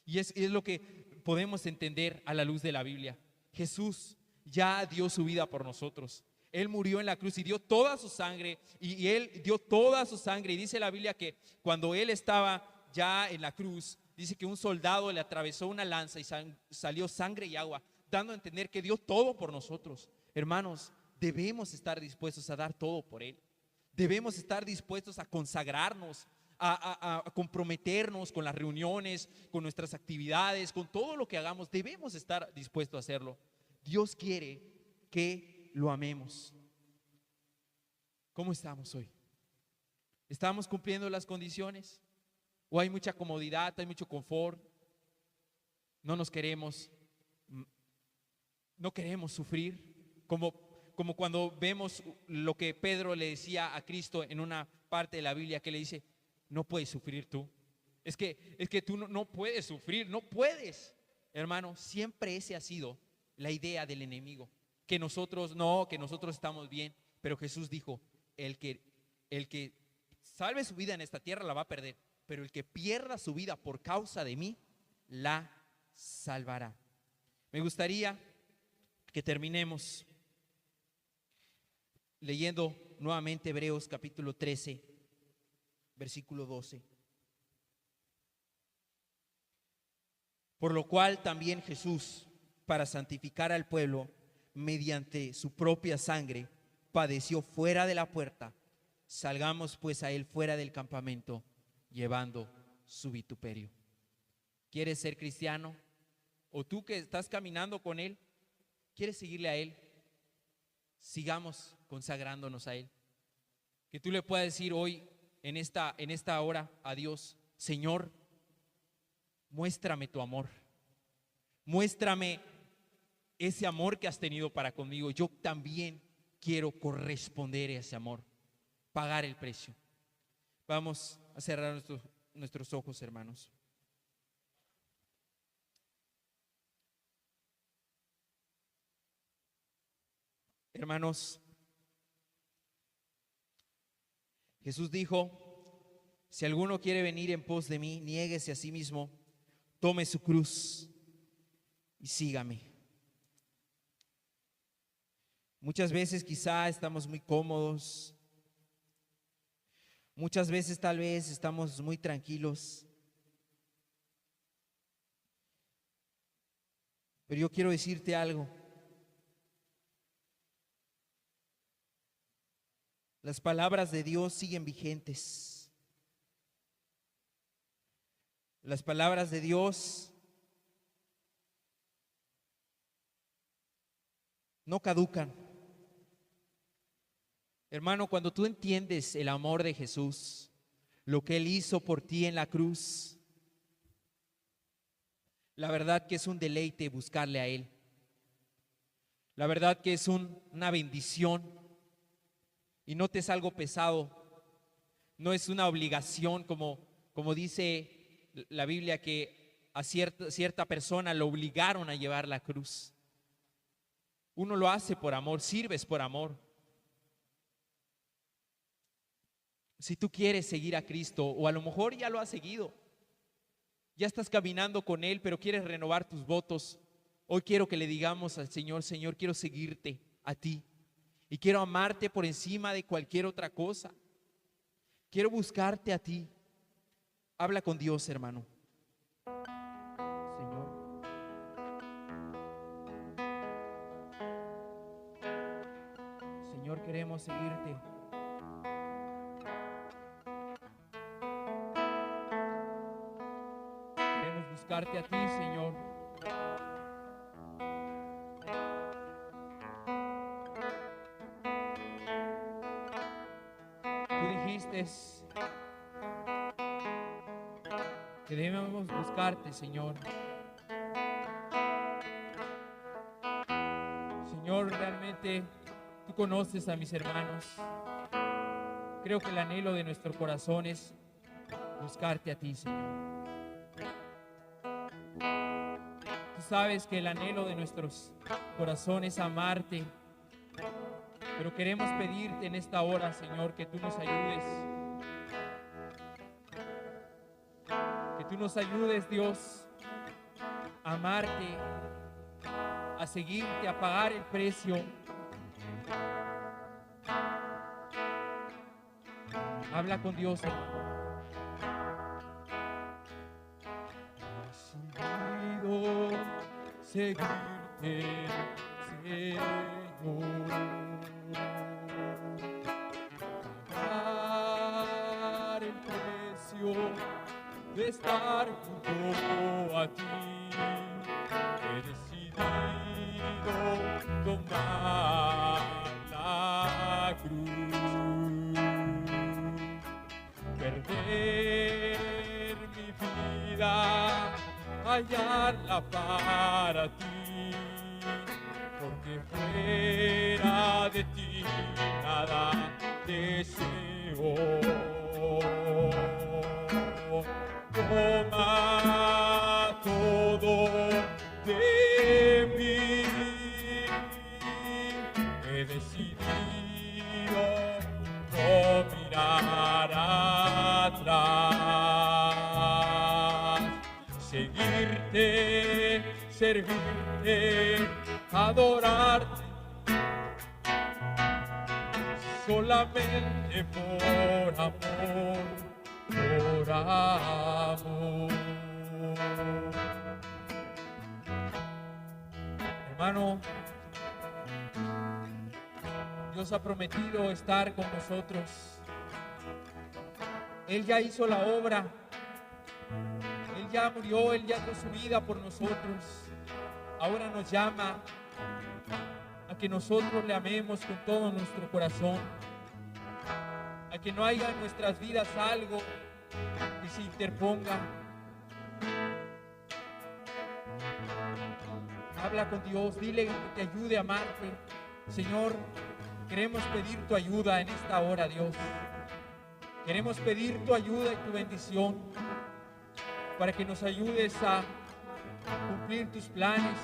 y es lo que podemos entender a la luz de la Biblia. Jesús ya dio su vida por nosotros. Él murió en la cruz y dio toda su sangre, y Él dio toda su sangre. Y dice la Biblia que cuando Él estaba ya en la cruz, dice que un soldado le atravesó una lanza y salió sangre y agua, dando a entender que dio todo por nosotros. Hermanos, debemos estar dispuestos a dar todo por Él. Debemos estar dispuestos a consagrarnos, a comprometernos con las reuniones, con nuestras actividades, con todo lo que hagamos. Debemos estar dispuestos a hacerlo. Dios quiere que lo amemos. ¿Cómo estamos hoy? ¿Estamos cumpliendo las condiciones? ¿O hay mucha comodidad, hay mucho confort? No queremos sufrir, como cuando vemos lo que Pedro le decía a Cristo en una parte de la Biblia, que le dice: no puedes sufrir tú. Es que tú no puedes sufrir, no puedes. Hermano, siempre esa ha sido la idea del enemigo, que nosotros estamos bien. Pero Jesús dijo: el que salve su vida en esta tierra la va a perder, pero el que pierda su vida por causa de mí la salvará. Me gustaría que terminemos leyendo nuevamente Hebreos capítulo 13, versículo 12. Por lo cual también Jesús, para santificar al pueblo mediante su propia sangre, padeció fuera de la puerta. Salgamos pues a él fuera del campamento, llevando su vituperio. ¿Quieres ser cristiano? O tú que estás caminando con él, ¿quieres seguirle a él? Sigamos consagrándonos a él. Que tú le puedas decir hoy, en esta hora, a Dios: Señor, muéstrame tu amor. Muéstrame ese amor que has tenido para conmigo. Yo también quiero corresponder a ese amor, pagar el precio. Vamos a cerrar nuestros ojos, hermanos. Hermanos, Jesús dijo: si alguno quiere venir en pos de mí, niéguese a sí mismo, tome su cruz y sígame. Muchas veces quizá estamos muy cómodos, muchas veces tal vez estamos muy tranquilos, pero yo quiero decirte algo. Las palabras de Dios siguen vigentes. Las palabras de Dios no caducan. Hermano, cuando tú entiendes el amor de Jesús, lo que Él hizo por ti en la cruz, la verdad que es un deleite buscarle a Él. La verdad que es una bendición. Y no te es algo pesado, no es una obligación, como dice la Biblia, que a cierta persona lo obligaron a llevar la cruz. Uno lo hace por amor, sirves por amor. Si tú quieres seguir a Cristo, o a lo mejor ya lo has seguido, ya estás caminando con Él, pero quieres renovar tus votos. Hoy quiero que le digamos al Señor: Señor, quiero seguirte a ti y quiero amarte por encima de cualquier otra cosa. Quiero buscarte a ti. Habla con Dios, hermano. Señor, Señor, queremos seguirte. Queremos buscarte a ti, Señor. Tú dijiste que debemos buscarte, Señor. Señor, realmente tú conoces a mis hermanos. Creo que el anhelo de nuestro corazón es buscarte a ti, Señor. Tú sabes que el anhelo de nuestros corazones es amarte, pero queremos pedirte en esta hora, Señor, que tú nos ayudes. Que tú nos ayudes, Dios, a amarte, a seguirte, a pagar el precio. Habla con Dios, hermano. Decidido seguirte, Señor. Pagar el precio de estar junto a ti. He decidido tomar la cruz, perder mi vida, hallarla para ti, porque fuera de ti nada deseo. Toma todo de mí. He decidido no mirar atrás, seguirte, servirte, adorarte, solamente por amor, por amor. Hermano, Dios ha prometido estar con nosotros. Él ya hizo la obra. Él ya murió, Él ya dio su vida por nosotros. Ahora nos llama a que nosotros le amemos con todo nuestro corazón, a que no haya en nuestras vidas algo que se interponga. Habla con Dios, dile que te ayude a amarte. Señor, queremos pedir tu ayuda en esta hora, Dios. Queremos pedir tu ayuda y tu bendición para que nos ayudes a cumplir tus planes,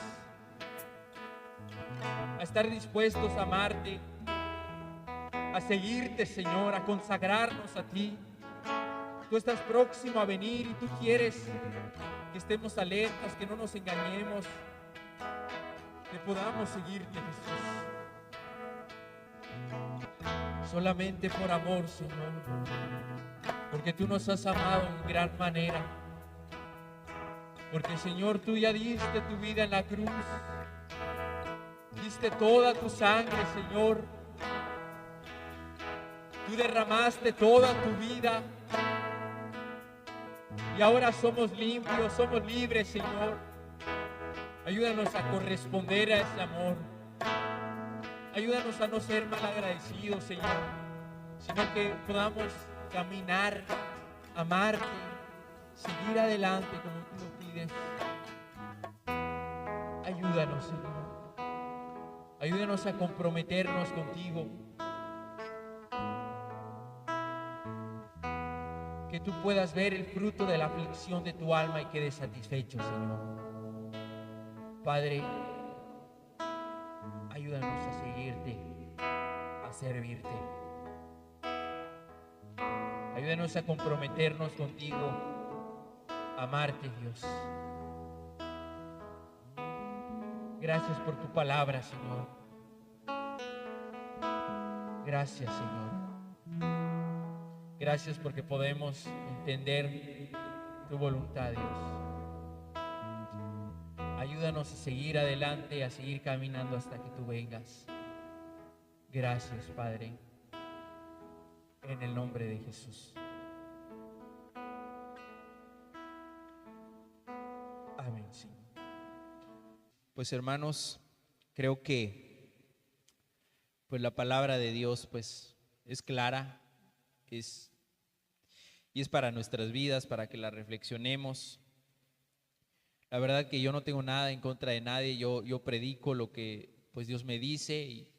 a estar dispuestos a amarte, a seguirte, Señor, a consagrarnos a ti. Tú estás próximo a venir y tú quieres que estemos alertas, que no nos engañemos, que podamos seguirte, Jesús. Solamente por amor, Señor, porque tú nos has amado en gran manera. Porque, Señor, tú ya diste tu vida en la cruz, diste toda tu sangre, Señor. Tú derramaste toda tu vida y ahora somos limpios, somos libres, Señor. Ayúdanos a corresponder a ese amor. Ayúdanos a no ser mal agradecidos, Señor, sino que podamos caminar, amarte, seguir adelante como tú lo pides. Ayúdanos, Señor. Ayúdanos a comprometernos contigo. Que tú puedas ver el fruto de la aflicción de tu alma y quedes satisfecho, Señor. Padre, ayúdanos a seguirte, a servirte. Ayúdanos a comprometernos contigo, amarte, Dios. Gracias por tu palabra, Señor. Gracias, Señor. Gracias porque podemos entender tu voluntad, Dios. Ayúdanos a seguir adelante, a seguir caminando hasta que tú vengas. Gracias, Padre. En el nombre de Jesús. Amén, Señor. Pues, hermanos, creo que pues la palabra de Dios pues es clara, y es para nuestras vidas, para que la reflexionemos. La verdad que yo no tengo nada en contra de nadie, yo predico lo que pues Dios me dice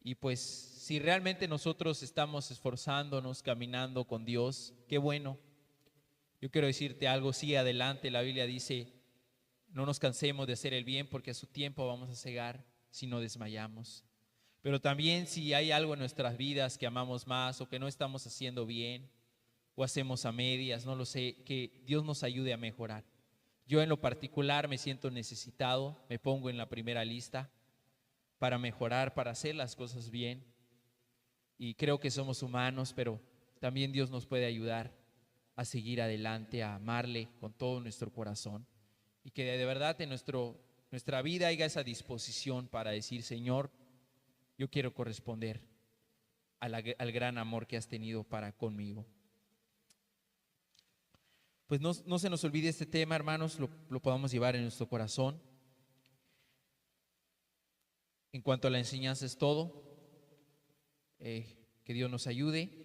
y pues si realmente nosotros estamos esforzándonos, caminando con Dios, qué bueno. Yo quiero decirte algo, sigue adelante. La Biblia dice, no nos cansemos de hacer el bien porque a su tiempo vamos a cegar si no desmayamos. Pero también si hay algo en nuestras vidas que amamos más o que no estamos haciendo bien o hacemos a medias, no lo sé, que Dios nos ayude a mejorar. Yo en lo particular me siento necesitado, me pongo en la primera lista para mejorar, para hacer las cosas bien. Y creo que somos humanos, pero también Dios nos puede ayudar a seguir adelante, a amarle con todo nuestro corazón. Y que de verdad en nuestra vida haya esa disposición para decir, Señor, yo quiero corresponder al gran amor que has tenido para conmigo. Pues no se nos olvide este tema, hermanos, lo podamos llevar en nuestro corazón. En cuanto a la enseñanza es todo. Que Dios nos ayude.